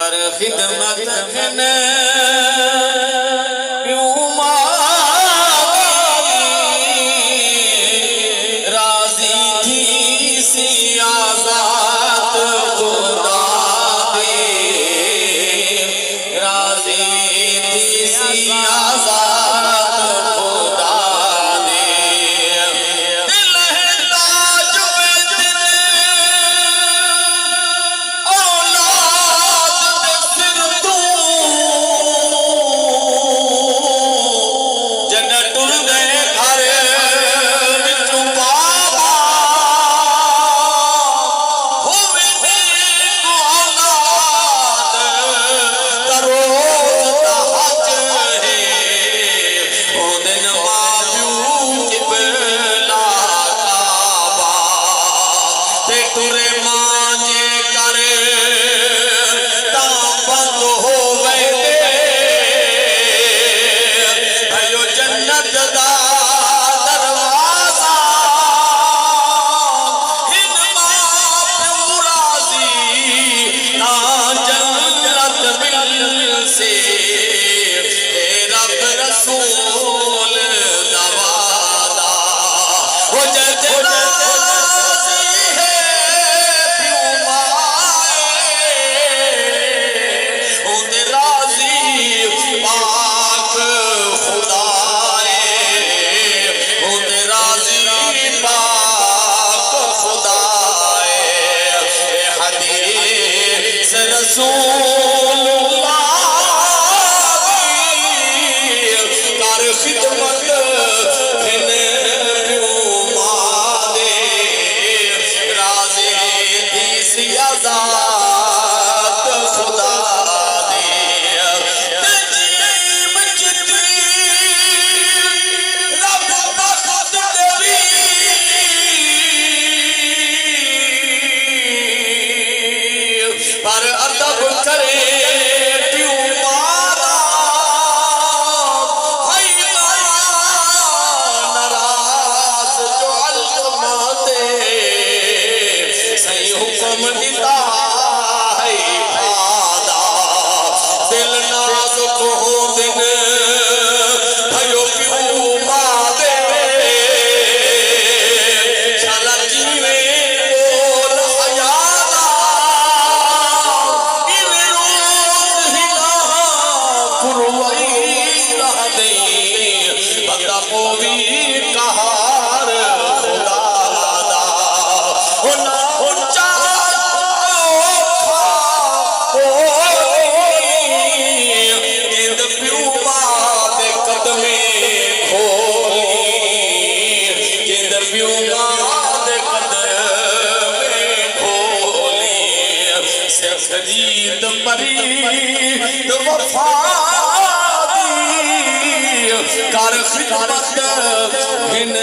खिदमत राजी थी सी आजाद खुदा दे, राजी थी सी आजाद खुदा दे। दिल है ताज पे दिन औलाद दे सिर तू जन टुर दे घर विचों बाबा होवे को औलाद करोड़ तहज है ओ दिन माप्यू किबला काबा ते तुरे मांजे करे तां बंद होवे अयो जन्नत दा दरवाजा हिन माप्यू राजी तां जन्नत मिल से रब रसूल दा वादा हो जद राजी है प्यू माए ओंदे राजी पाक खुदाए ओंदे राजी पाक खुदाए हदीस रसूलुल्लाह कर खिदमत हिन प्यू मादे राजी थी सी आजाद खुदा दे। तजीम जितनी रब बख्त देवी पर अदब करे प्यू मादा हाय नाराज जो अलमाते सही हुक्म दिता है फादा दिल नाजुक हो दिन भयो प्यू मादे चला जीवे बोल हयादा इवे रोज हिला पुरवई रह दे बंदा कोवी कहार खुदा दा हो ना हो जिंद प्यू मादे कदमे खोली जिंद प्यू मादे कदमे खोली सजीद परी वफा दी कर खिदमत हिन